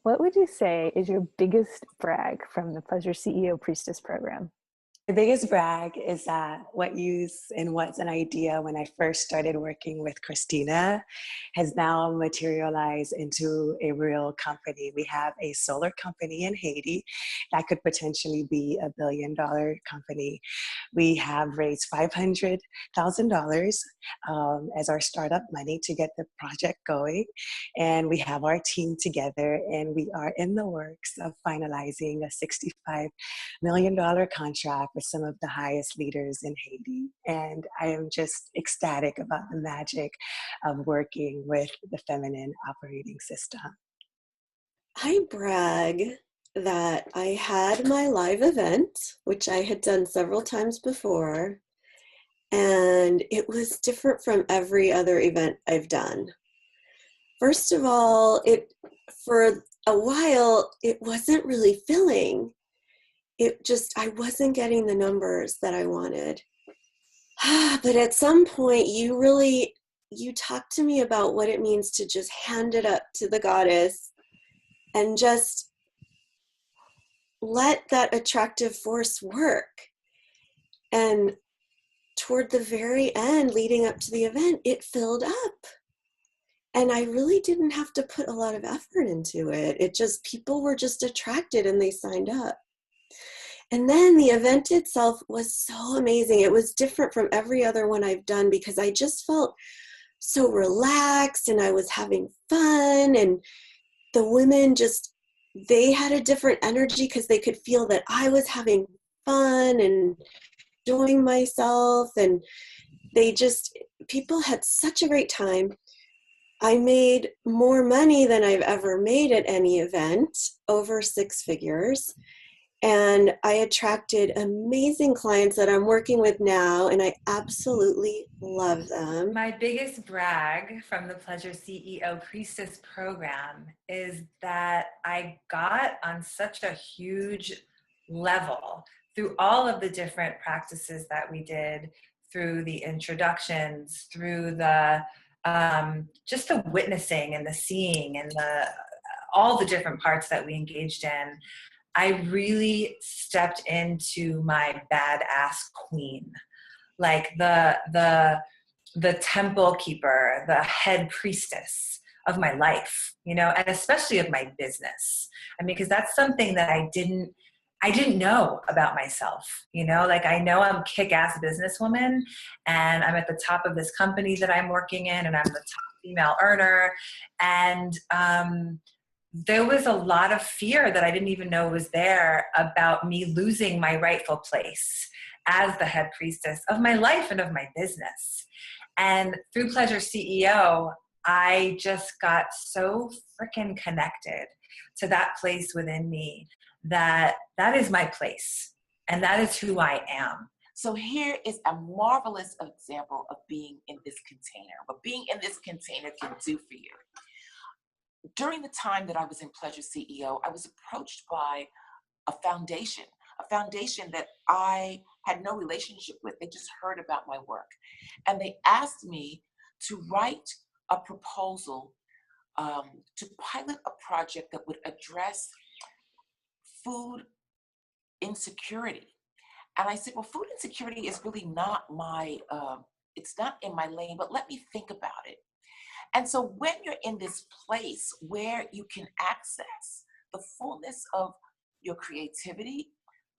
what would you say is your biggest brag from the Pleasure CEO Priestess program? The biggest brag is that what used and was an idea when I first started working with Christina has now materialized into a real company. We have a solar company in Haiti that could potentially be $1 billion company. We have raised $500,000 as our startup money to get the project going. And we have our team together, and we are in the works of finalizing a $65 million contract with some of the highest leaders in Haiti. And I am just ecstatic about the magic of working with the feminine operating system. I brag that I had my live event, which I had done several times before, and it was different from every other event I've done. First of all, for a while, it wasn't really filling. I wasn't getting the numbers that I wanted. But at some point, you talked to me about what it means to just hand it up to the goddess and just let that attractive force work. And toward the very end, leading up to the event, it filled up. And I really didn't have to put a lot of effort into it. People were just attracted and they signed up. And then the event itself was so amazing. It was different from every other one I've done because I just felt so relaxed and I was having fun. And the women they had a different energy because they could feel that I was having fun and enjoying myself. And people had such a great time. I made more money than I've ever made at any event, over 6 figures. And I attracted amazing clients that I'm working with now, and I absolutely love them. My biggest brag from the Pleasure CEO Priestess program is that I got on such a huge level through all of the different practices that we did, through the introductions, through the just the witnessing and the seeing and all the different parts that we engaged in. I really stepped into my badass queen, like the temple keeper, the head priestess of my life, and especially of my business. I mean, because that's something that I didn't know about myself, like I know I'm a kick-ass businesswoman and I'm at the top of this company that I'm working in and I'm the top female earner. And, there was a lot of fear that I didn't even know was there about me losing my rightful place as the head priestess of my life and of my business. And through Pleasure CEO, I just got so freaking connected to that place within me that is my place and that is who I am. So here is a marvelous example of being in this container, what being in this container can do for you. During the time that I was in Pleasure CEO, I was approached by a foundation that I had no relationship with. They just heard about my work. And they asked me to write a proposal to pilot a project that would address food insecurity. And I said, well, food insecurity is really not it's not in my lane, but let me think about it. And so when you're in this place where you can access the fullness of your creativity,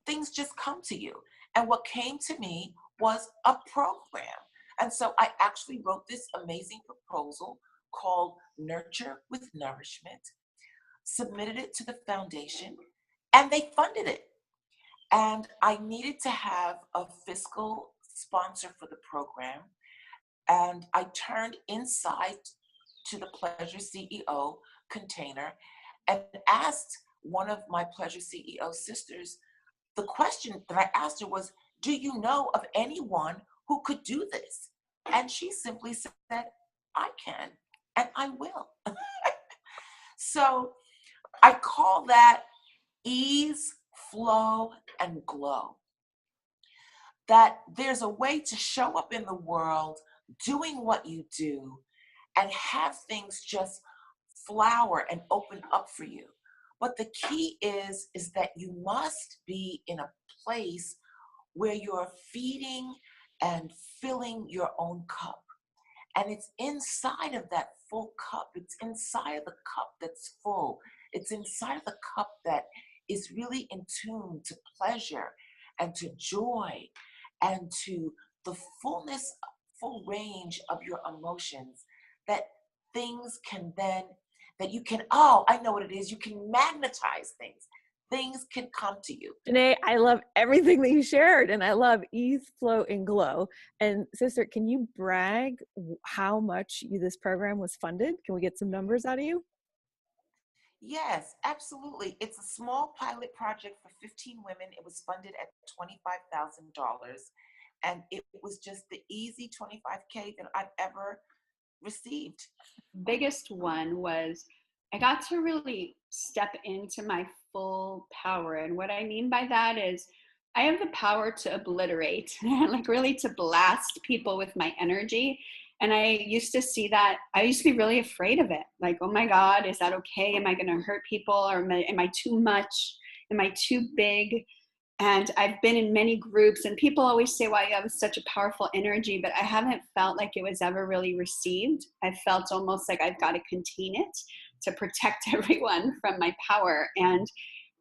things just come to you. And what came to me was a program. And so I actually wrote this amazing proposal called Nurture with Nourishment, submitted it to the foundation, and they funded it. And I needed to have a fiscal sponsor for the program. And I turned inside to the Pleasure CEO container and asked one of my Pleasure CEO sisters, the question that I asked her was, do you know of anyone who could do this? And she simply said, I can, and I will. So I call that ease, flow, and glow. That there's a way to show up in the world doing what you do and have things just flower and open up for you. But the key is that you must be in a place where you're feeding and filling your own cup. And it's inside of that full cup. It's inside of the cup that's full. It's inside of the cup that is really in tune to pleasure and to joy and to the fullness, full range of your emotions, that things can then, that you can, oh, I know what it is. You can magnetize things. Things can come to you. Janae, I love everything that you shared, and I love ease, flow, and glow. And sister, can you brag how much this program was funded? Can we get some numbers out of you? Yes, absolutely. It's a small pilot project for 15 women. It was funded at $25,000. And it was just the easy $25K that I've ever received. Biggest one was I got to really step into my full power. And what I mean by that is I have the power to obliterate, like really to blast people with my energy. And I used to see that, I used to be really afraid of it. Like, oh my God, is that okay? Am I going to hurt people? Or am I too much? Am I too big? And I've been in many groups, and people always say, wow, you have such a powerful energy, but I haven't felt like it was ever really received. I felt almost like I've got to contain it to protect everyone from my power. And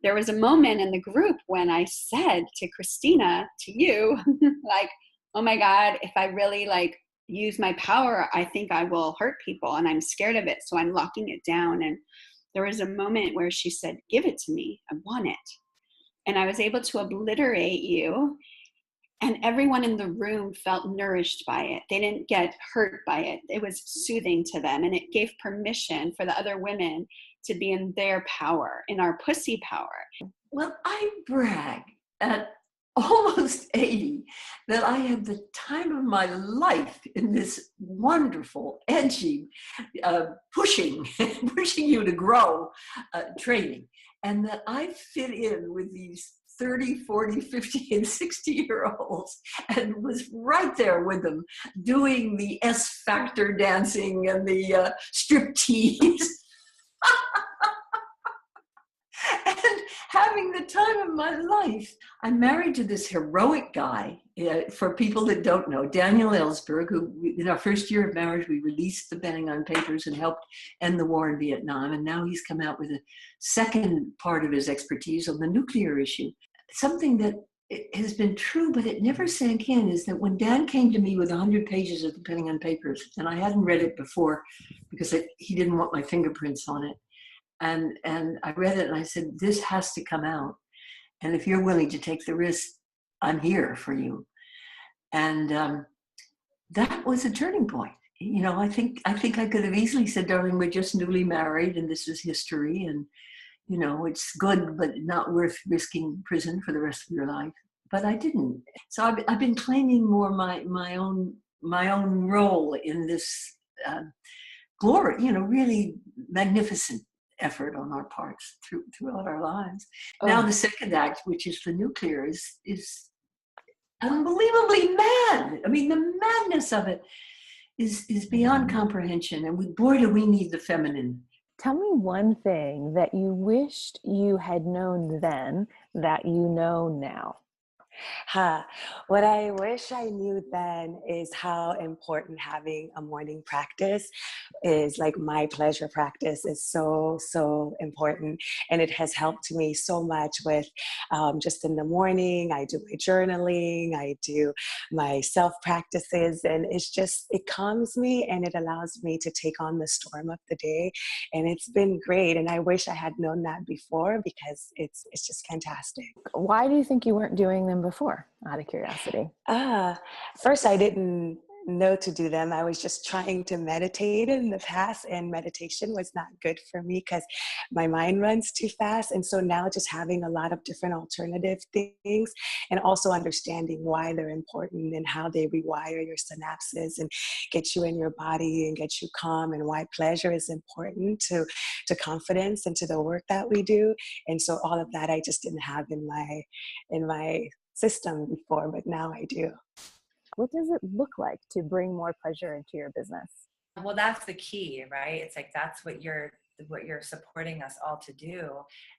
there was a moment in the group when I said to Christina, to you, like, oh my God, if I really like use my power, I think I will hurt people, and I'm scared of it. So I'm locking it down. And there was a moment where she said, give it to me. I want it. And I was able to obliterate you, and everyone in the room felt nourished by it. They didn't get hurt by it. It was soothing to them, and it gave permission for the other women to be in their power, in our pussy power. Well, I brag at almost 80 that I had the time of my life in this wonderful, edgy, pushing you to grow training. And that I fit in with these 30, 40, 50, and 60-year-olds and was right there with them doing the S Factor dancing and the striptease. And having the time of my life. I'm married to this heroic guy. For people that don't know, Daniel Ellsberg, who in our first year of marriage, we released the Pentagon Papers and helped end the war in Vietnam. And now he's come out with a second part of his expertise on the nuclear issue. Something that has been true, but it never sank in, is that when Dan came to me with 100 pages of the Pentagon Papers, and I hadn't read it before because he didn't want my fingerprints on it. And I read it and I said, this has to come out. And if you're willing to take the risk, I'm here for you. And that was a turning point. You know, I think I could have easily said, darling, we're just newly married and this is history. And, you know, it's good, but not worth risking prison for the rest of your life. But I didn't. So I've been claiming more my own role in this glory, you know, really magnificent effort on our parts throughout our lives. Oh. Now the second act, which is the nuclear, is unbelievably mad. I mean, the madness of it is beyond comprehension. And boy, do we need the feminine. Tell me one thing that you wished you had known then that you know now. What I wish I knew then is how important having a morning practice is. Like, my pleasure practice is so, so important. And it has helped me so much with just in the morning, I do my journaling, I do my self practices, and it calms me and it allows me to take on the storm of the day. And it's been great. And I wish I had known that before, because it's just fantastic. Why do you think you weren't doing them before, out of curiosity? First, I didn't know to do them. I was just trying to meditate in the past, and meditation was not good for me because my mind runs too fast. And so now just having a lot of different alternative things, and also understanding why they're important and how they rewire your synapses and get you in your body and get you calm, and why pleasure is important to confidence and to the work that we do. And so all of that I just didn't have in my system before, but now I do. What does it look like to bring more pleasure into your business? Well, that's the key, right? It's like, that's what you're what you're supporting us all to do.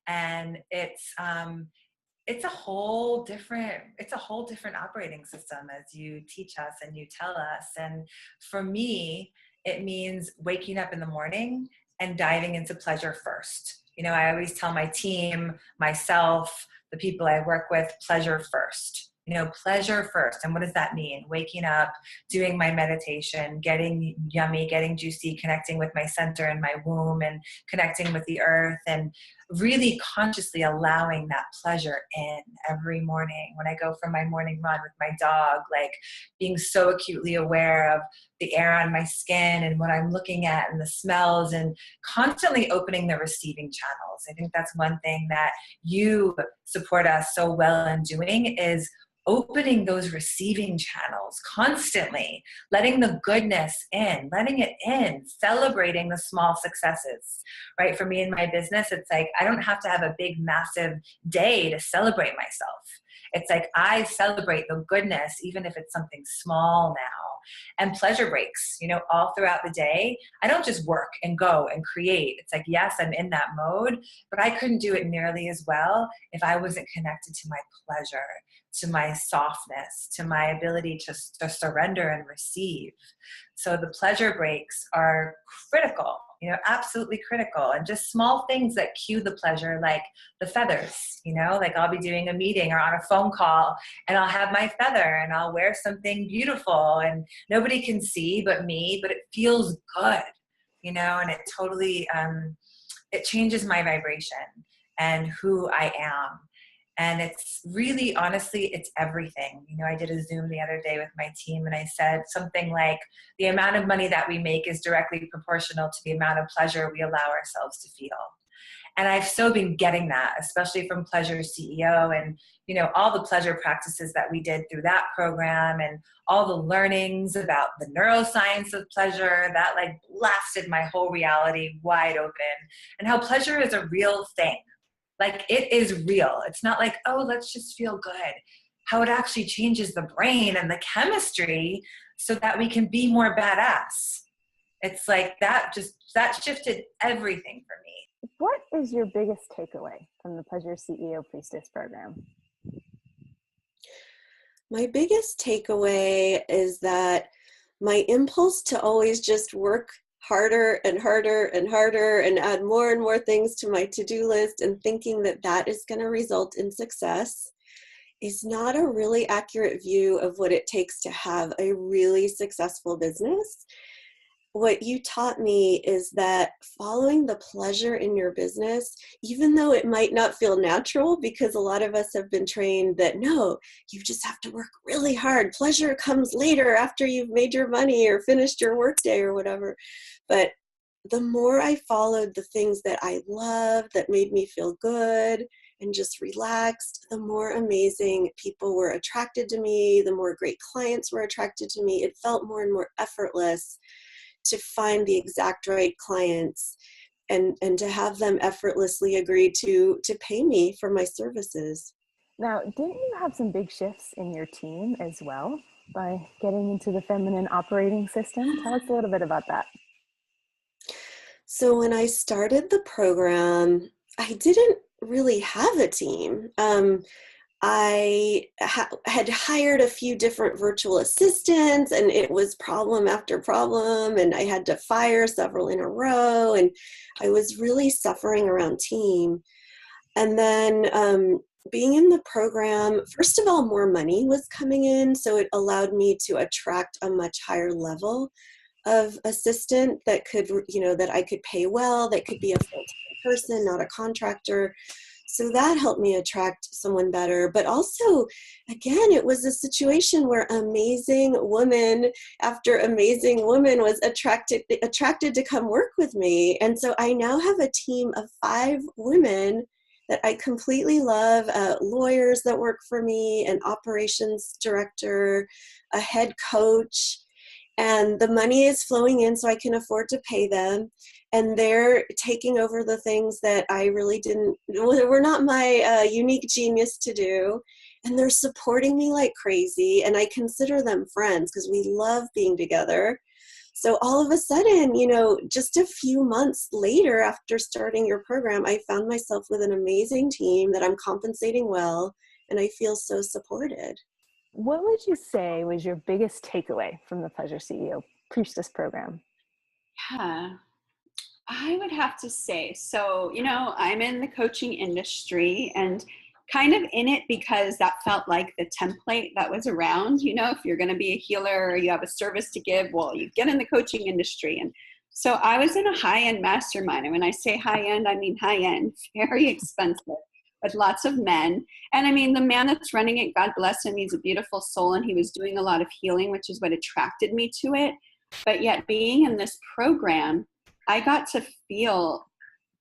And it's a whole different operating system, as you teach us and you tell us. And for me, it means waking up in the morning and diving into pleasure first. I always tell my team, myself, the people I work with, pleasure first. Pleasure first. And what does that mean? Waking up, doing my meditation, getting yummy, getting juicy, connecting with my center and my womb, and connecting with the earth, and really consciously allowing that pleasure in every morning. When I go for my morning run with my dog, like being so acutely aware of the air on my skin and what I'm looking at and the smells, and constantly opening the receiving channels. I think that's one thing that you support us so well in doing, is opening those receiving channels constantly, letting the goodness in, letting it in, celebrating the small successes, right? For me in my business, it's like, I don't have to have a big, massive day to celebrate myself. It's like, I celebrate the goodness, even if it's something small now. And pleasure breaks, all throughout the day. I don't just work and go and create. It's like, yes, I'm in that mode, but I couldn't do it nearly as well if I wasn't connected to my pleasure, to my softness, to my ability to surrender and receive. So the pleasure breaks are critical, absolutely critical. And just small things that cue the pleasure, like the feathers, like I'll be doing a meeting or on a phone call and I'll have my feather and I'll wear something beautiful and nobody can see but me, but it feels good, and it totally, it changes my vibration and who I am. And it's really, honestly, it's everything. I did a Zoom the other day with my team and I said something like, the amount of money that we make is directly proportional to the amount of pleasure we allow ourselves to feel. And I've so been getting that, especially from PleasureCEO and, all the pleasure practices that we did through that program, and all the learnings about the neuroscience of pleasure that like blasted my whole reality wide open, and how pleasure is a real thing. Like, it is real. It's not like, oh, let's just feel good. How it actually changes the brain and the chemistry so that we can be more badass. It's like that shifted everything for me. What is your biggest takeaway from the PleasureCEO Priestess program? My biggest takeaway is that my impulse to always just work harder and harder and harder and add more and more things to my to-do list and thinking that that is going to result in success is not a really accurate view of what it takes to have a really successful business. What you taught me is that following the pleasure in your business, even though it might not feel natural, because a lot of us have been trained that no, you just have to work really hard. Pleasure comes later after you've made your money or finished your workday or whatever. But the more I followed the things that I loved, that made me feel good and just relaxed, the more amazing people were attracted to me, the more great clients were attracted to me. It felt more and more effortless to find the exact right clients and to have them effortlessly agree to pay me for my services. Now, didn't you have some big shifts in your team as well by getting into the feminine operating system? Tell us a little bit about that. So when I started the program, I didn't really have a team. I had hired a few different virtual assistants, and it was problem after problem, and I had to fire several in a row, and I was really suffering around team. And then being in the program, first of all, more money was coming in, so it allowed me to attract a much higher level of assistant that could, that I could pay well, that could be a full-time person, not a contractor. So that helped me attract someone better. But also, again, it was a situation where amazing woman after amazing woman was attracted to come work with me. And so I now have a team of 5 women that I completely love, lawyers that work for me, an operations director, a head coach. And the money is flowing in so I can afford to pay them. And they're taking over the things that I really were not my unique genius to do. And they're supporting me like crazy. And I consider them friends because we love being together. So all of a sudden, just a few months later after starting your program, I found myself with an amazing team that I'm compensating well, and I feel so supported. What would you say was your biggest takeaway from the Pleasure CEO Priestess program? Yeah, I would have to say, so, I'm in the coaching industry and kind of in it because that felt like the template that was around. If you're going to be a healer or you have a service to give, well, you get in the coaching industry. And so I was in a high-end mastermind. And when I say high-end, I mean high-end, very expensive, with lots of men. And I mean, the man that's running it, God bless him, he's a beautiful soul, and he was doing a lot of healing, which is what attracted me to it. But yet being in this program, I got to feel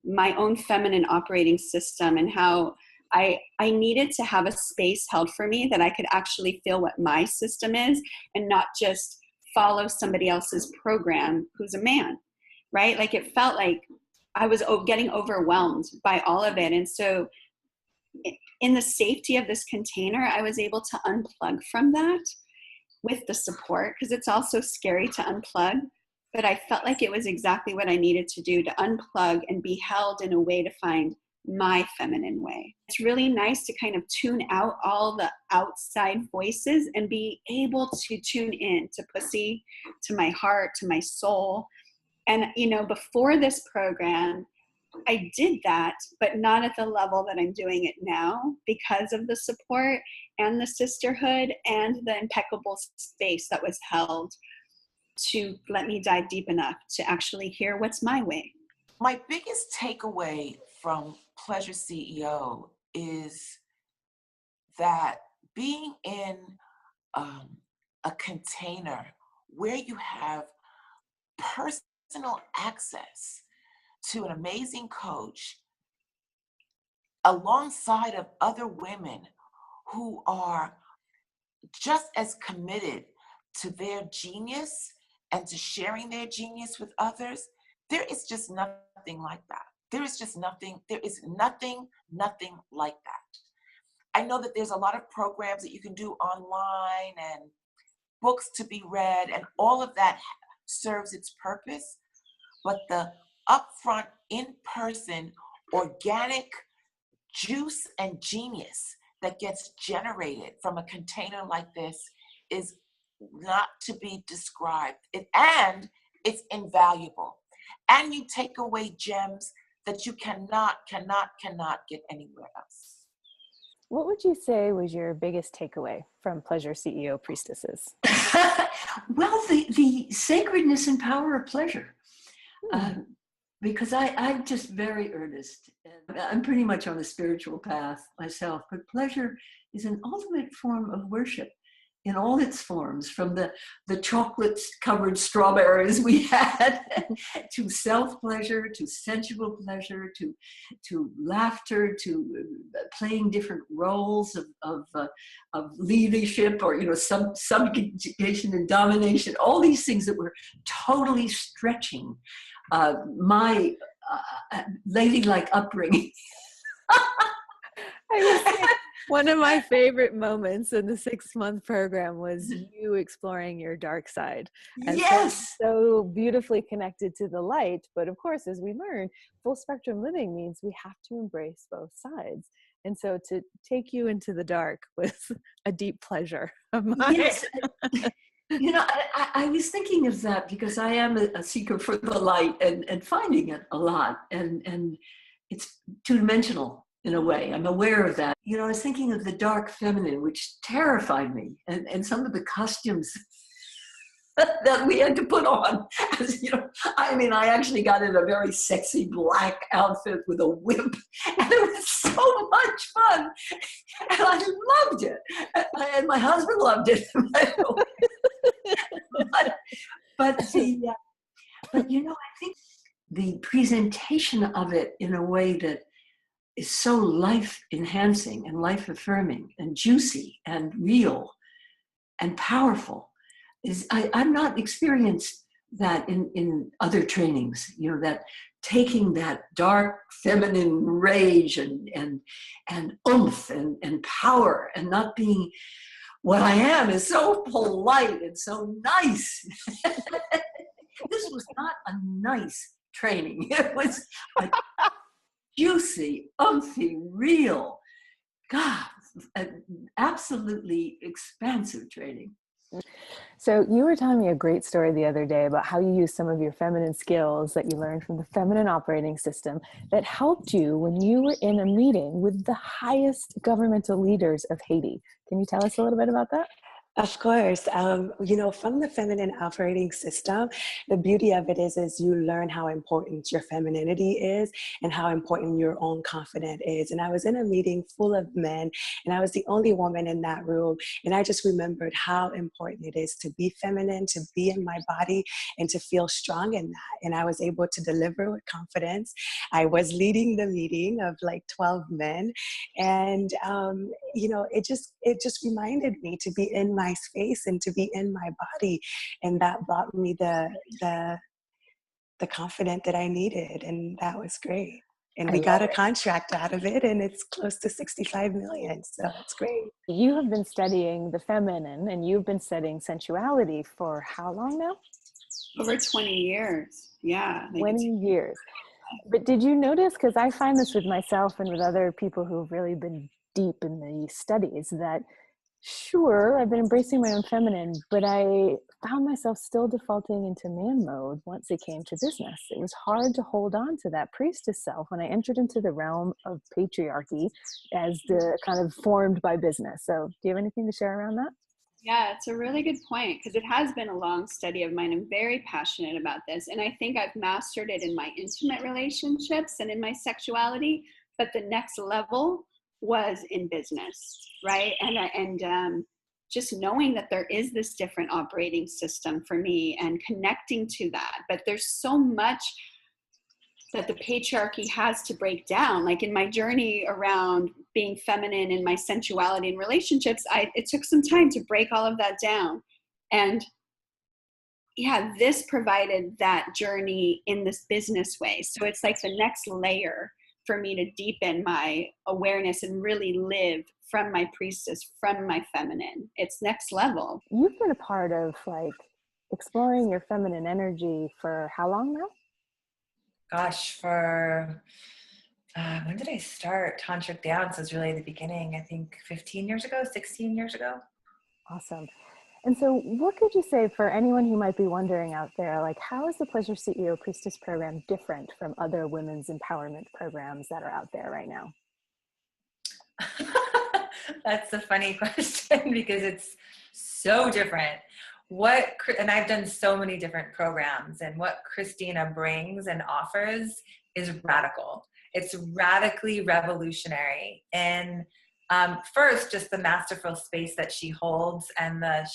my own feminine operating system and how I needed to have a space held for me that I could actually feel what my system is and not just follow somebody else's program who's a man, right? Like it felt like I was getting overwhelmed by all of it. And so in the safety of this container, I was able to unplug from that with the support, because it's also scary to unplug. But I felt like it was exactly what I needed to do, to unplug and be held in a way to find my feminine way. It's really nice to kind of tune out all the outside voices and be able to tune in to pussy, to my heart, to my soul. And, before this program, I did that, but not at the level that I'm doing it now because of the support and the sisterhood and the impeccable space that was held to let me dive deep enough to actually hear what's my way. My biggest takeaway from Pleasure CEO is that being in a container where you have personal access to an amazing coach alongside of other women who are just as committed to their genius and to sharing their genius with others, there is just nothing like that. There is nothing like that. I know that there's a lot of programs that you can do online and books to be read, and all of that serves its purpose, but the upfront, in-person, organic juice and genius that gets generated from a container like this is not to be described. And it's invaluable. And you take away gems that you cannot get anywhere else. What would you say was your biggest takeaway from Pleasure CEO Priestesses? Well, the sacredness and power of pleasure. Because I'm just very earnest. I'm pretty much on a spiritual path myself, but pleasure is an ultimate form of worship in all its forms, from the chocolate-covered strawberries we had to self-pleasure, to sensual pleasure, to laughter, to playing different roles of leadership, or subjugation and domination. All these things that were totally stretching my ladylike upbringing. I would say one of my favorite moments in the 6-month program was you exploring your dark side. And yes. So beautifully connected to the light. But of course, as we learn, full spectrum living means we have to embrace both sides. And so to take you into the dark was a deep pleasure of mine. Yes. I was thinking of that because I am a seeker for the light and finding it a lot. And it's two-dimensional in a way. I'm aware of that. I was thinking of the dark feminine, which terrified me. And some of the costumes that we had to put on. I actually got in a very sexy black outfit with a whip. And it was so much fun. And I loved it. And my husband loved it. But I think the presentation of it in a way that is so life-enhancing and life-affirming and juicy and real and powerful is I'm not experienced that in other trainings, that taking that dark feminine rage and oomph and power and not being what I am is so polite and so nice. This was not a nice training. It was a juicy, umphy, real, God, absolutely expansive training. So you were telling me a great story the other day about how you used some of your feminine skills that you learned from the feminine operating system that helped you when you were in a meeting with the highest governmental leaders of Haiti. Can you tell us a little bit about that? Of course, you know, from the feminine operating system, the beauty of it is you learn how important your femininity is and how important your own confidence is. And I was in a meeting full of men, and I was the only woman in that room. And I just remembered how important it is to be feminine, to be in my body, and to feel strong in that. And I was able to deliver with confidence. I was leading the meeting of like 12 men, and you know, it just reminded me to be in my space and to be in my body, and that brought me the confidence that I needed, and that was great. And we got a contract out of it, and it's close to 65 million, so it's great. You have been studying the feminine, and you've been studying sensuality for how long now? Over 20 years. Yeah. 20 years. But did you notice, because I find this with myself and with other people who've really been deep in the studies, that sure, I've been embracing my own feminine, but I found myself still defaulting into man mode once it came to business. It was hard to hold on to that priestess self when I entered into the realm of patriarchy as the kind of formed by business. So do you have anything to share around that? Yeah, it's a really good point, because it has been a long study of mine. I'm very passionate about this. And I think I've mastered it in my intimate relationships and in my sexuality. But the next level was in business, right? And just knowing that there is this different operating system for me and connecting to that. But there's so much that the patriarchy has to break down. Like in my journey around being feminine in my sensuality and relationships, it took some time to break all of that down. And yeah, this provided that journey in this business way. So it's like the next layer for me to deepen my awareness and really live from my priestess, from my feminine. It's next level. You've been a part of like exploring your feminine energy for how long now? Gosh, for when did I start Tantric Dance? Was really the beginning, I think 15 years ago, 16 years ago. Awesome. And so what could you say for anyone who might be wondering out there, like how is the Pleasure CEO Priestess program different from other women's empowerment programs that are out there right now? That's a funny question because it's so different. And I've done so many different programs, and what Christina brings and offers is radical. It's radically revolutionary. And first, just the masterful space that she holds and the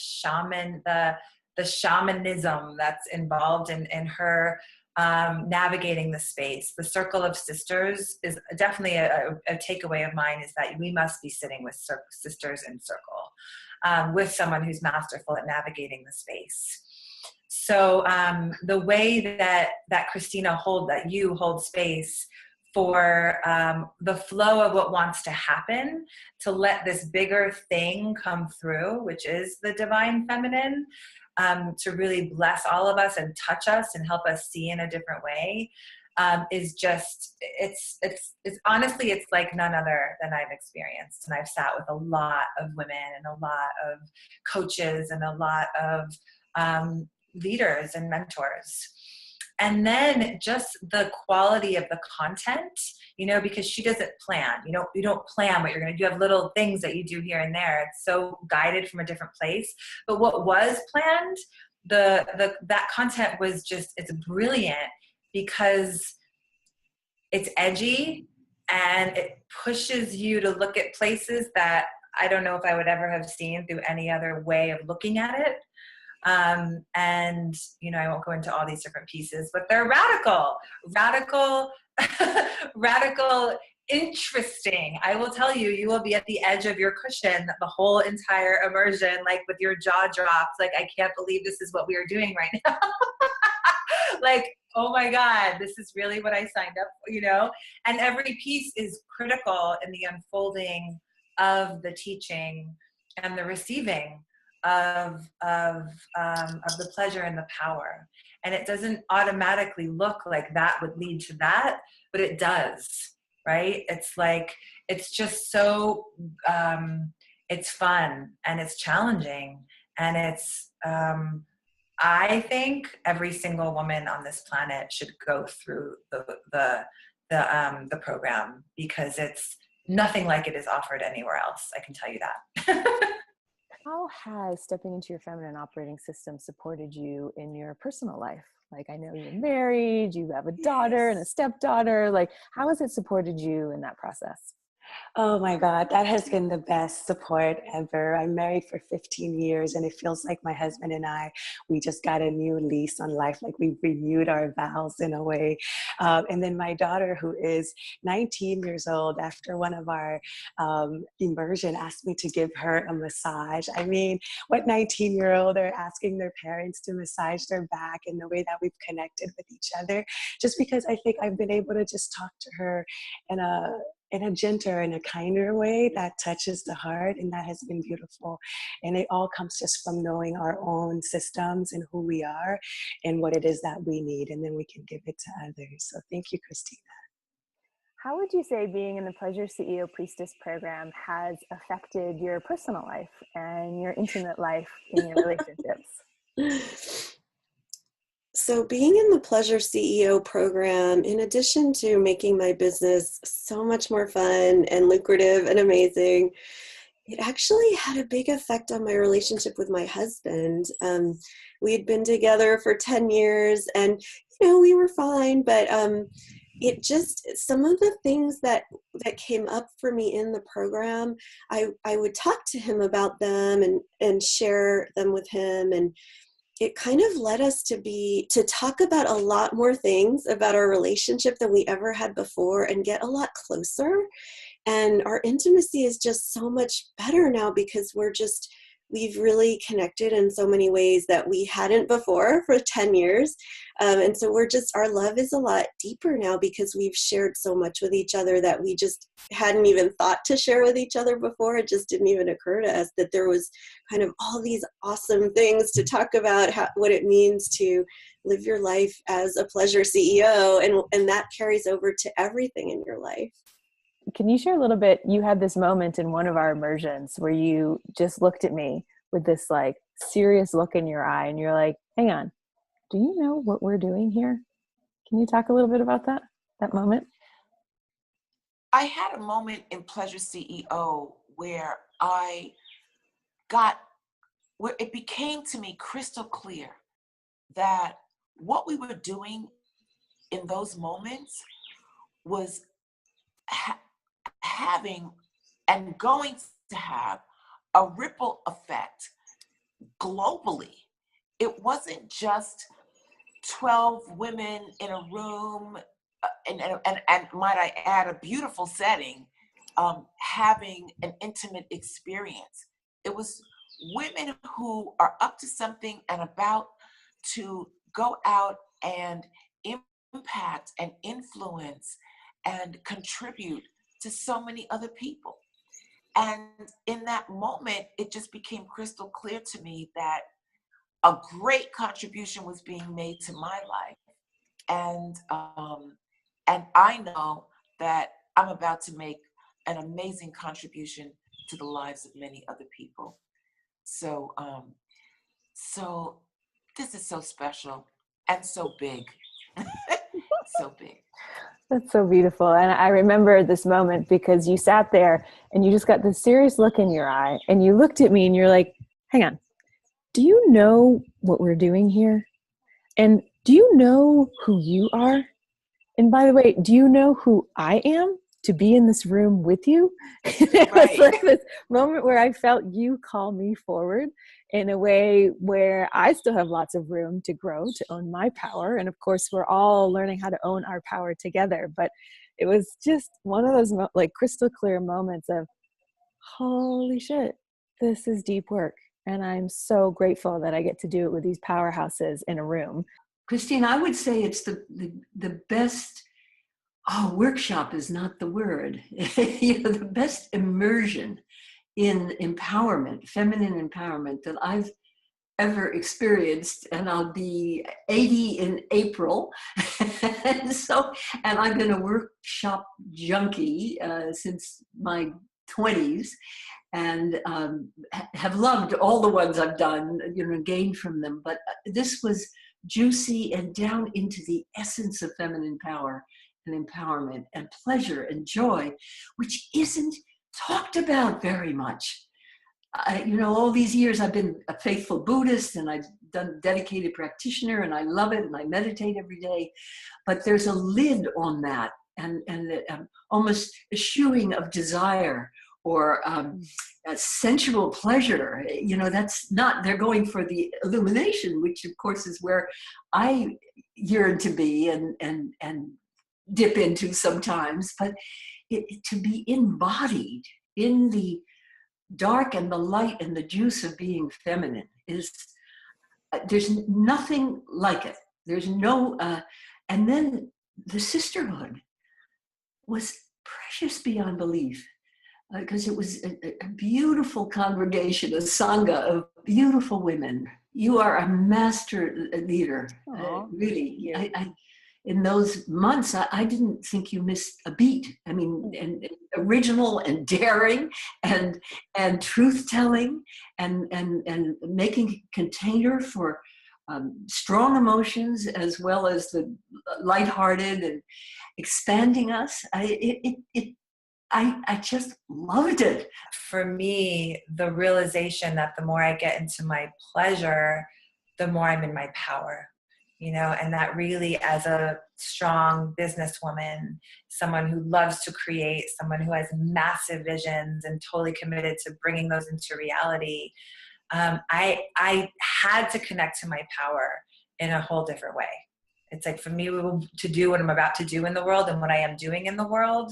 shamanism that's involved in her navigating the space. The circle of sisters is definitely a takeaway of mine, is that we must be sitting with sisters in circle with someone who's masterful at navigating the space. So the way that Christina you hold space for the flow of what wants to happen, to let this bigger thing come through, which is the divine feminine, to really bless all of us and touch us and help us see in a different way, is just, it's honestly, it's like none other than I've experienced. And I've sat with a lot of women and a lot of coaches and a lot of leaders and mentors. And then just the quality of the content, because she doesn't plan. You don't plan what you're going to do. You have little things that you do here and there. It's so guided from a different place. But what was planned, that content was just, it's brilliant because it's edgy and it pushes you to look at places that I don't know if I would ever have seen through any other way of looking at it. And I won't go into all these different pieces, but they're radical, interesting. I will tell you, you will be at the edge of your cushion the whole entire immersion, like with your jaw dropped. Like, I can't believe this is what we are doing right now. Like, oh my God, this is really what I signed up for, and every piece is critical in the unfolding of the teaching and the receiving of the pleasure and the power. And it doesn't automatically look like that would lead to that, but it does, right? It's like, it's just so, it's fun and it's challenging. And it's, I think every single woman on this planet should go through the program, because it's nothing like it is offered anywhere else. I can tell you that. How has stepping into your feminine operating system supported you in your personal life? Like, I know you're married, you have a daughter and a stepdaughter. Like, how has it supported you in that process? Oh my God, that has been the best support ever. I'm married for 15 years and it feels like my husband and I, we just got a new lease on life, like we renewed our vows in a way. And then my daughter, who is 19 years old, after one of our immersion, asked me to give her a massage. I mean, what 19-year-old are asking their parents to massage their back in the way that we've connected with each other? Just because I think I've been able to just talk to her in a gentler and a kinder way that touches the heart, and that has been beautiful. And it all comes just from knowing our own systems and who we are and what it is that we need, and then we can give it to others. So thank you, Christina. How would you say being in the PleasureCEO Priestess program has affected your personal life and your intimate life in your relationships? So being in the PleasureCEO program, in addition to making my business so much more fun and lucrative and amazing, it actually had a big effect on my relationship with my husband. We had been together for 10 years and, we were fine, but it just, some of the things that came up for me in the program, I would talk to him about them and share them with him, and it kind of led us to talk about a lot more things about our relationship than we ever had before and get a lot closer. And our intimacy is just so much better now because we've really connected in so many ways that we hadn't before for 10 years. And so our love is a lot deeper now because we've shared so much with each other that we just hadn't even thought to share with each other before. It just didn't even occur to us that there was kind of all these awesome things to talk about, what it means to live your life as a pleasure CEO. And that carries over to everything in your life. Can you share a little bit? You had this moment in one of our immersions where you just looked at me with this like serious look in your eye and you're like, hang on, do you know what we're doing here? Can you talk a little bit about that moment? I had a moment in PleasureCEO where it became to me crystal clear that what we were doing in those moments was having and going to have a ripple effect globally. It wasn't just 12 women in a room and might I add, a beautiful setting, having an intimate experience. It was women who are up to something and about to go out and impact and influence and contribute to so many other people. And in that moment, it just became crystal clear to me that a great contribution was being made to my life. And I know that I'm about to make an amazing contribution to the lives of many other people. So this is so special and so big, so big. That's so beautiful. And I remember this moment because you sat there and you just got this serious look in your eye and you looked at me and you're like, hang on, do you know what we're doing here? And do you know who you are? And by the way, do you know who I am to be in this room with you? It was like this moment where I felt you call me forward in a way where I still have lots of room to grow, to own my power. And of course, we're all learning how to own our power together. But it was just one of those like crystal clear moments of, holy shit, this is deep work. And I'm so grateful that I get to do it with these powerhouses in a room. Christine, I would say it's the best, workshop is not the word, the best immersion in empowerment, feminine empowerment that I've ever experienced, and I'll be 80 in April. And I've been a workshop junkie since my 20s, and have loved all the ones I've done, gained from them. But this was juicy and down into the essence of feminine power and empowerment and pleasure and joy, which isn't talked about very much. All these years I've been a faithful Buddhist, and I've done dedicated practitioner, and I love it, and I meditate every day. But there's a lid on that, and almost eschewing of desire, or sensual pleasure. That's not, they're going for the illumination, which of course is where I yearn to be and dip into sometimes. But to be embodied in the dark and the light and the juice of being feminine is, there's nothing like it. There's no, and then the sisterhood was precious beyond belief, because it was a beautiful congregation, a sangha of beautiful women. You are a master leader, really. In those months, I didn't think you missed a beat. I mean, and original and daring and truth-telling and making a container for strong emotions, as well as the lighthearted, and expanding us. I just loved it. For me, the realization that the more I get into my pleasure, the more I'm in my power. And that really, as a strong businesswoman, someone who loves to create, someone who has massive visions and totally committed to bringing those into reality, I had to connect to my power in a whole different way. It's like, for me, to do what I'm about to do in the world and what I am doing in the world,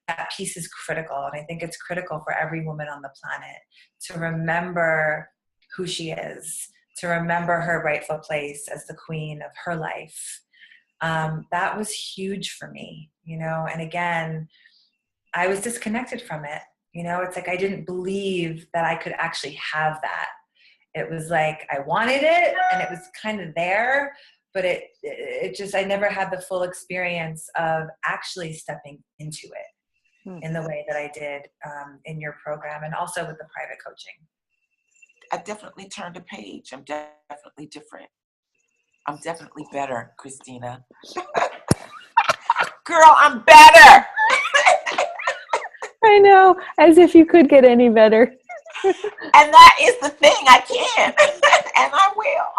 that piece is critical. And I think it's critical for every woman on the planet to remember who she is, to remember her rightful place as the queen of her life. That was huge for me, and again, I was disconnected from it. It's like I didn't believe that I could actually have that. It was like I wanted it, and it was kind of there, but it just, I never had the full experience of actually stepping into it in the way that I did in your program, and also with the private coaching. I definitely turned a page. I'm definitely different. I'm definitely better, Christina. Girl, I'm better. I know, as if you could get any better. And that is the thing, I can. And I will.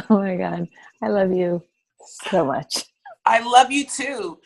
Oh my God, I love you so much. I love you too.